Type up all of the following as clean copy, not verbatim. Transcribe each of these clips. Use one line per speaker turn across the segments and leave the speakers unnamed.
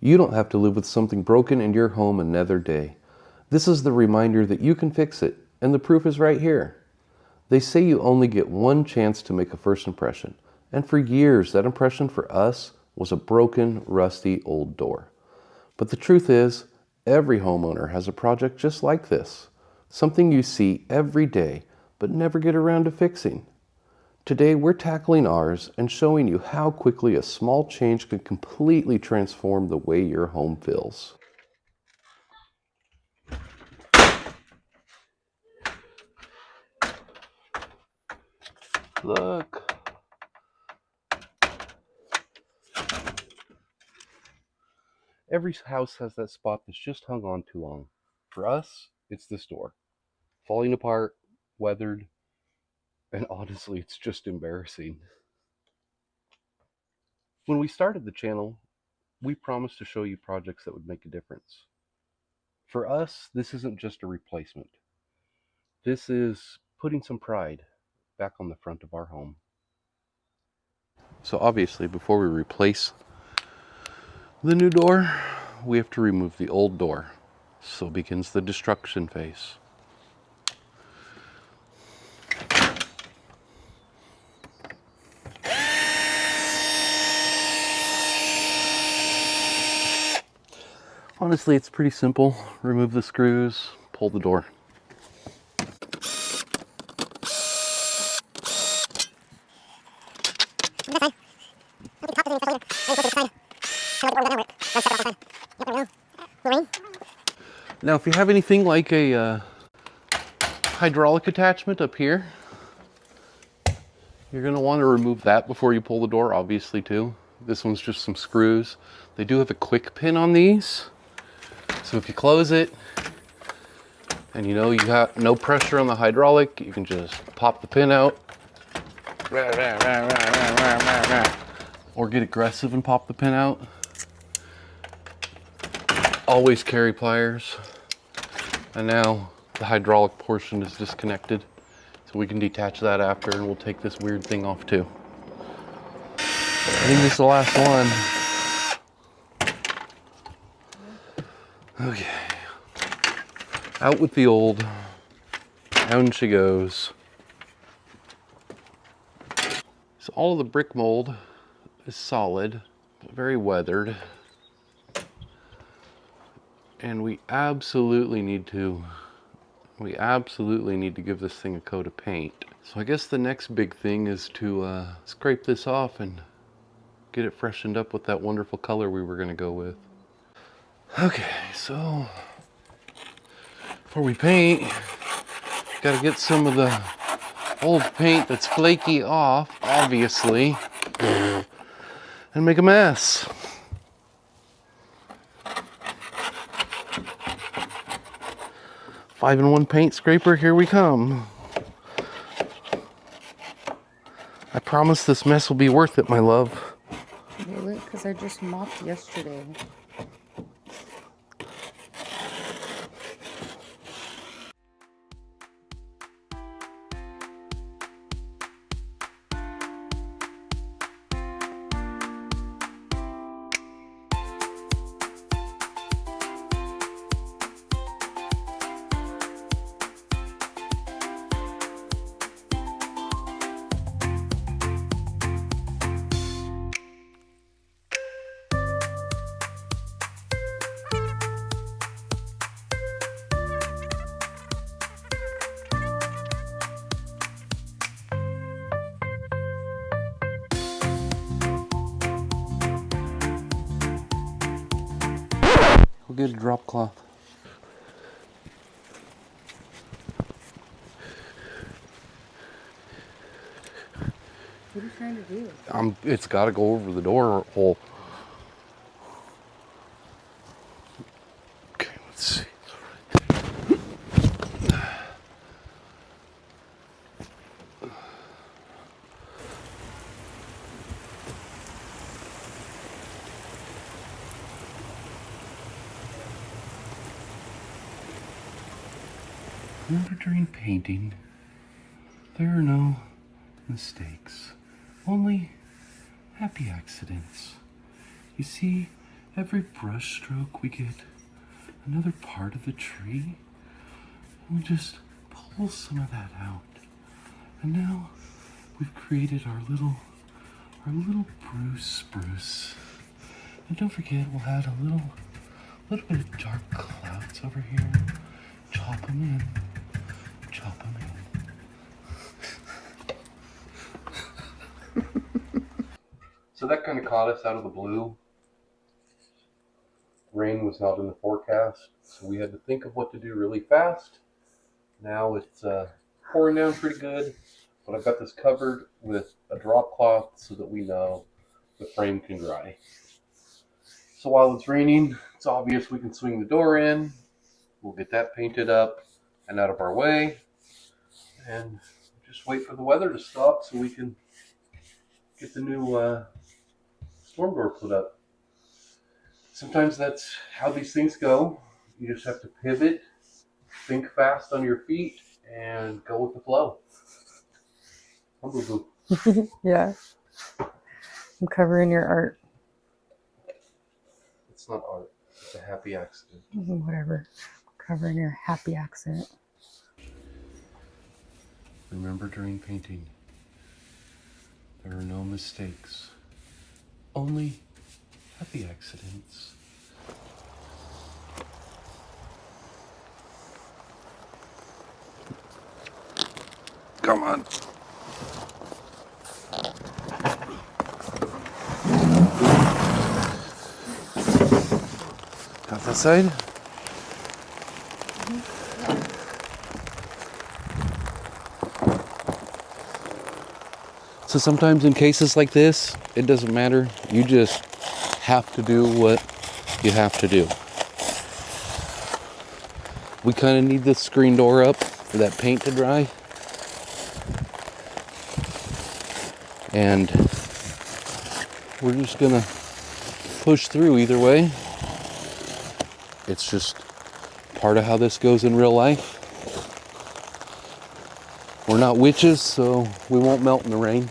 You don't have to live with something broken in your home another day. This is the reminder that you can fix it, and the proof is right here. They say you only get one chance to make a first impression, and for years that impression for us was a broken, rusty old door. But the truth is, every homeowner has a project just like this, something you see every day but never get around to fixing. Today we're tackling ours and showing you how quickly a small change can completely transform the way your home feels. Look. Every house has that spot that's just hung on too long. For us, it's this door. Falling apart, weathered, and honestly, it's just embarrassing. When we started the channel, we promised to show you projects that would make a difference. For us, this isn't just a replacement. This is putting some pride back on the front of our home. So obviously, before we replace the new door, we have to remove the old door. So begins the destruction phase. Honestly, it's pretty simple. Remove the screws, pull the door. Now, if you have anything like a hydraulic attachment up here, you're going to want to remove that before you pull the door, obviously, too. This one's just some screws. They do have a quick pin on these. So if you close it and you know you got no pressure on the hydraulic, you can just pop the pin out. Or get aggressive and pop the pin out. Always carry pliers. And now the hydraulic portion is disconnected. So we can detach that after and we'll take this weird thing off too. I think this is the last one. Okay. Out with the old. Down she goes. So all of the brick mold is solid, but very weathered. And we absolutely need to give this thing a coat of paint. So I guess the next big thing is to scrape this off and get it freshened up with that wonderful color we were gonna go with. Okay, so before we paint, gotta get some of the old paint that's flaky off, obviously, and make a mess. Five-in-one paint scraper, here we come. I promise this mess will be worth it, my love.
Will it? Because I just mopped yesterday.
We'll get a drop cloth.
What are you trying to do?
It's got to go over the door hole. Okay, let's see. Remember, during painting, there are no mistakes, only happy accidents. You see, every brush stroke we get another part of the tree, and we just pull some of that out. And now we've created our little Bruce spruce. And don't forget, we'll add a little bit of dark clouds over here. Chop them in. Chop them in. So that kind of caught us out of the blue. Rain was not in the forecast, so we had to think of what to do really fast. Now it's pouring down pretty good, but I've got this covered with a drop cloth so that we know the frame can dry. So while it's raining, it's obvious we can swing the door in. We'll get that painted up and out of our way, and just wait for the weather to stop so we can get the new storm door put up. Sometimes that's how these things go. You just have to pivot, think fast on your feet, and go with the flow.
Yeah. I'm covering your art.
It's not art. It's a happy accident.
Whatever. Covering your happy accident.
Remember, during painting, there are no mistakes. Only happy accidents. Come on. Got that side? So sometimes in cases like this, it doesn't matter. You just have to do what you have to do. We kind of need this screen door up for that paint to dry. And we're just gonna push through either way. It's just part of how this goes in real life. We're not witches, so we won't melt in the rain.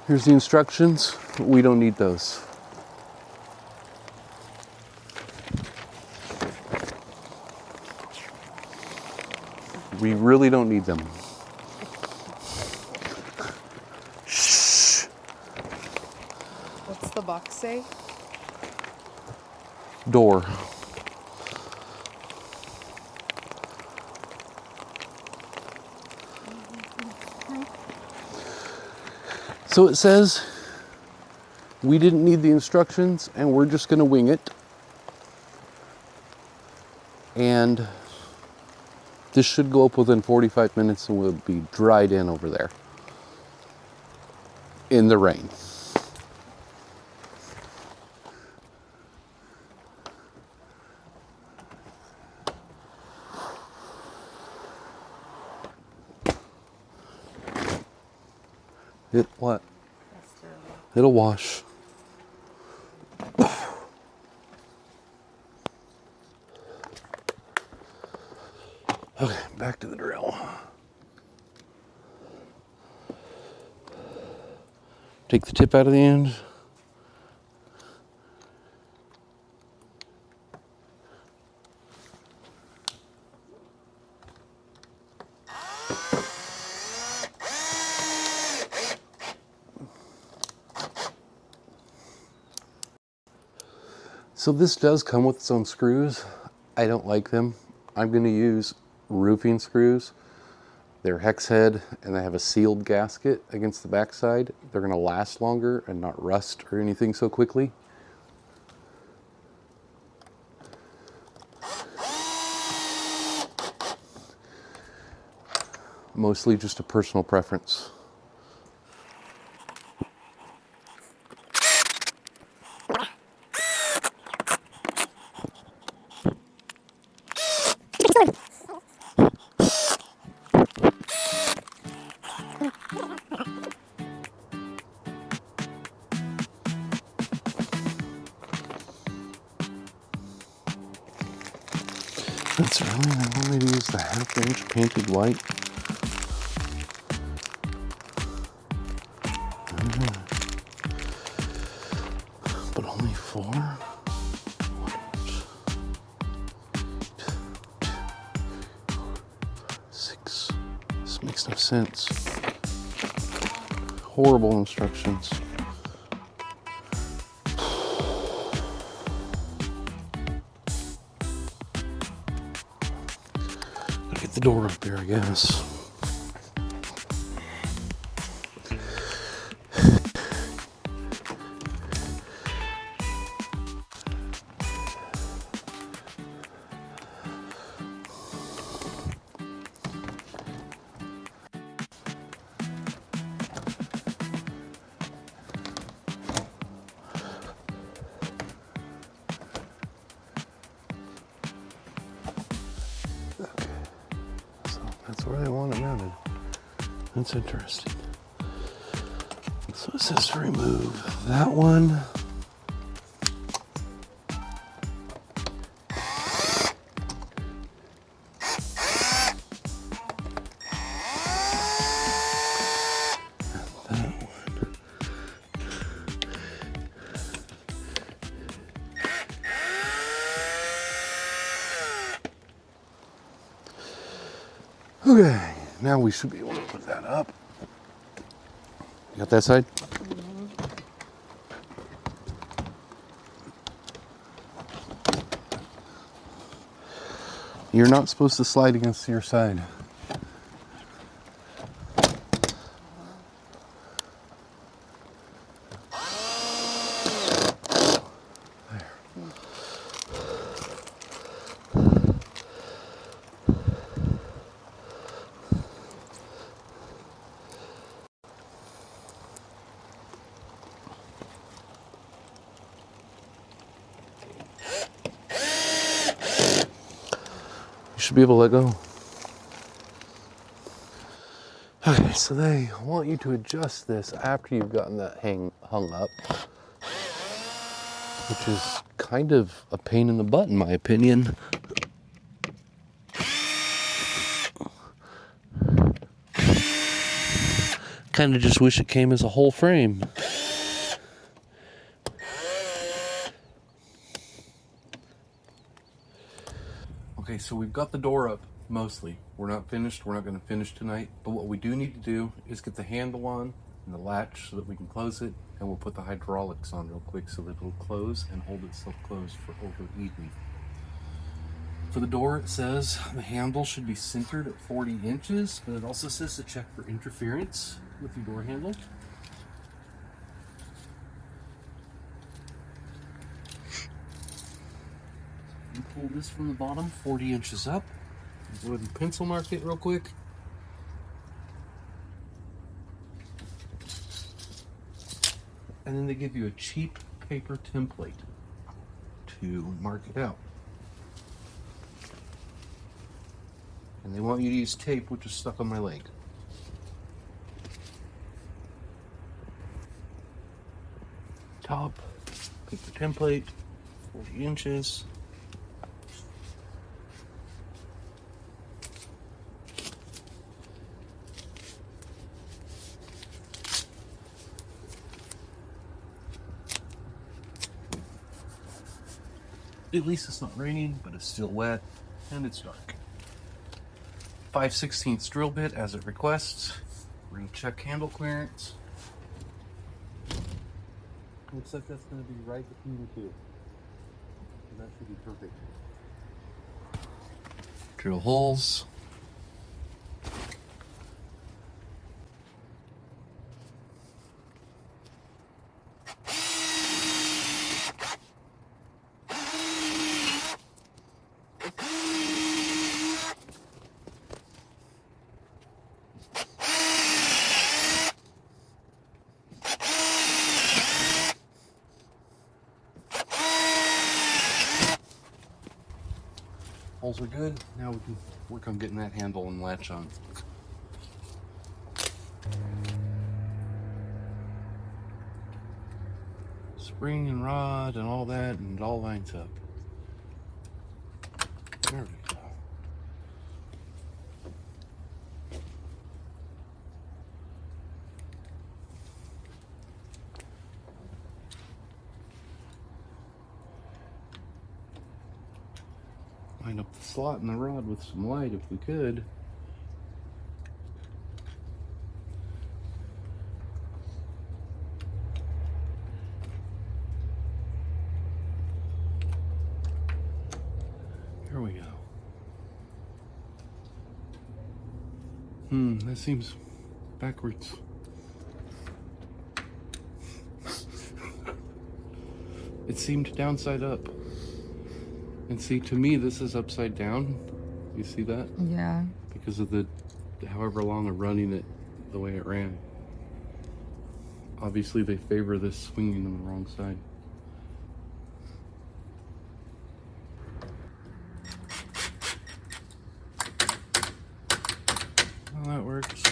Here's the instructions. We don't need those. We really don't need them. Shh.
What's the box say?
Door. So it says we didn't need the instructions and we're just going to wing it. And this should go up within 45 minutes and we'll be dried in over there in the rain. It what? It'll wash. Okay, back to the drill. Take the tip out of the end. So this does come with its own screws. I don't like them. I'm going to use roofing screws. They're hex head and they have a sealed gasket against the backside. They're going to last longer and not rust or anything so quickly. Mostly just a personal preference. That's really, they want me to use the 1/2 inch painted white. But only 4? 1 inch. 6. This makes no sense. Horrible instructions. Gotta get the door up there, I guess. That's where they want it mounted. That's interesting. So it says to remove that one. And that one. Okay, now we should be able to put that up. You got that side? You're not supposed to slide against your side. You should be able to let go. Okay, so they want you to adjust this after you've gotten that hung up, which is kind of a pain in the butt in my opinion. Kind of just wish it came as a whole frame. Okay, so we've got the door up, mostly. We're not finished, we're not gonna finish tonight, but what we do need to do is get the handle on and the latch so that we can close it, and we'll put the hydraulics on real quick so that it'll close and hold itself closed for over the evening. For the door, it says the handle should be centered at 40 inches, but it also says to check for interference with your door handle. You pull this from the bottom 40 inches up. Go ahead and pencil mark it real quick. And then they give you a cheap paper template to mark it out. And they want you to use tape, which is stuck on my leg. Top, paper template, 40 inches. At least it's not raining, but it's still wet and it's dark. 5/16 drill bit as it requests. We're gonna check handle clearance. Looks like that's gonna be right between the two. And that should be perfect. Drill holes. Holes are good. Now we can work on getting that handle and latch on. Spring and rod and all that, and it all lines up. There we go. line up the slot in the rod with some light if we could. Here we go. That seems backwards. It seemed downside up. And see, to me, this is upside down. You see that?
Yeah.
Because of the however long of running it the way it ran. Obviously, they favor this swinging on the wrong side. Well, that works.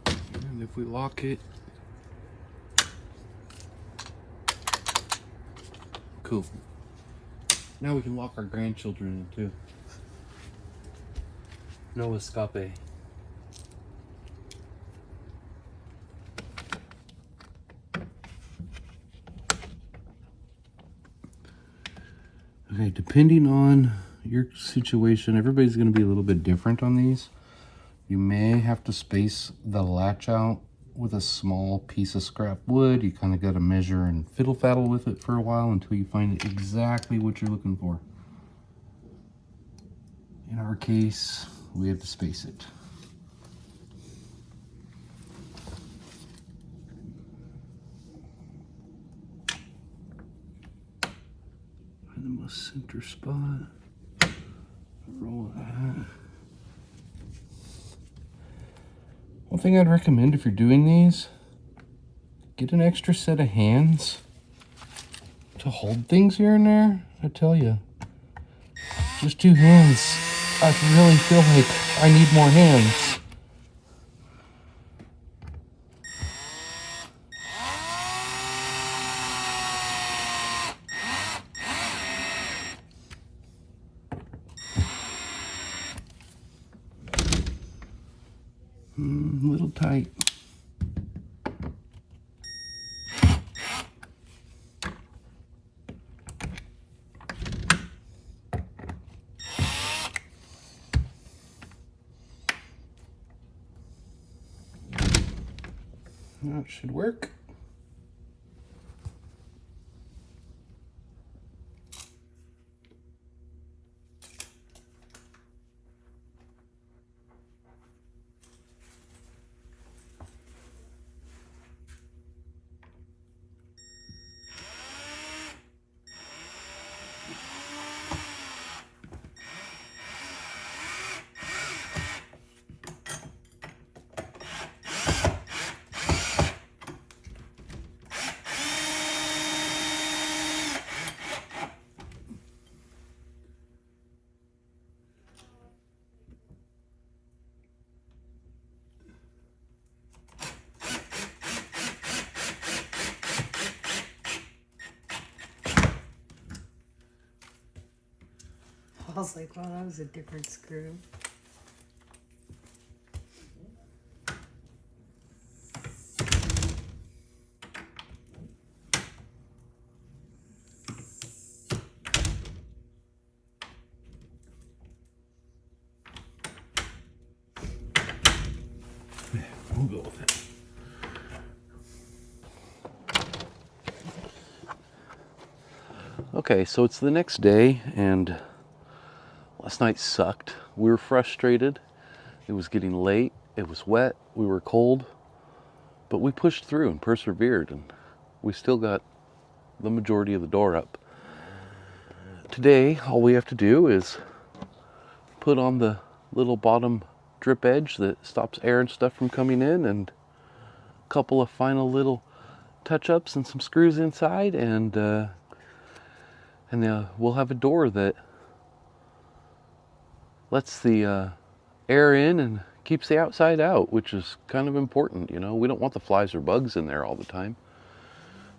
And if we lock it, cool. Now we can lock our grandchildren in too. No escape. Okay, depending on your situation, everybody's going to be a little bit different on these. You may have to space the latch out with a small piece of scrap wood. You kind of got to measure and fiddle faddle with it for a while until you find exactly what you're looking for. In our case, we have to space it. Find the most center spot. Roll that. One thing I'd recommend if you're doing these, get an extra set of hands to hold things here and there. I tell you, just 2 hands, I really feel like I need more hands. A little tight. That should work.
I was like, wow, that was a different screw.
Yeah, we'll go with it. Okay, so it's the next day, and last night sucked. We were frustrated. It was getting late. It was wet. We were cold. But we pushed through and persevered, and we still got the majority of the door up. Today, all we have to do is put on the little bottom drip edge that stops air and stuff from coming in, and a couple of final little touch-ups and some screws inside, and we'll have a door that lets the air in and keeps the outside out, which is kind of important, you know. We don't want the flies or bugs in there all the time.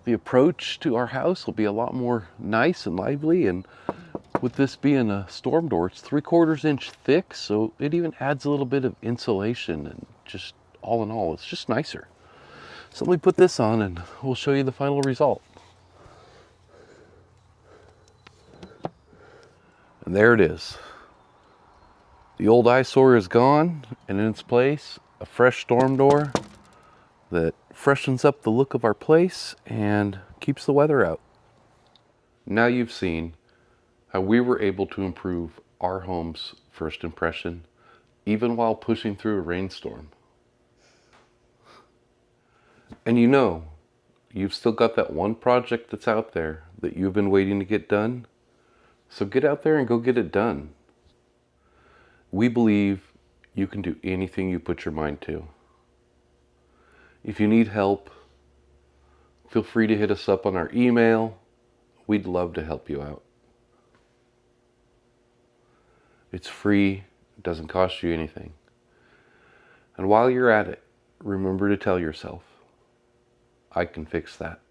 The approach to our house will be a lot more nice and lively, and with this being a storm door, it's 3/4 inch thick, so it even adds a little bit of insulation, and just all in all, it's just nicer. So let me put this on and we'll show you the final result. And there it is. The old eyesore is gone, and in its place, a fresh storm door that freshens up the look of our place and keeps the weather out. Now you've seen how we were able to improve our home's first impression, even while pushing through a rainstorm. And you know, you've still got that one project that's out there that you've been waiting to get done. So get out there and go get it done. We believe you can do anything you put your mind to. If you need help, feel free to hit us up on our email. We'd love to help you out. It's free, it doesn't cost you anything. And while you're at it, remember to tell yourself, I can fix that.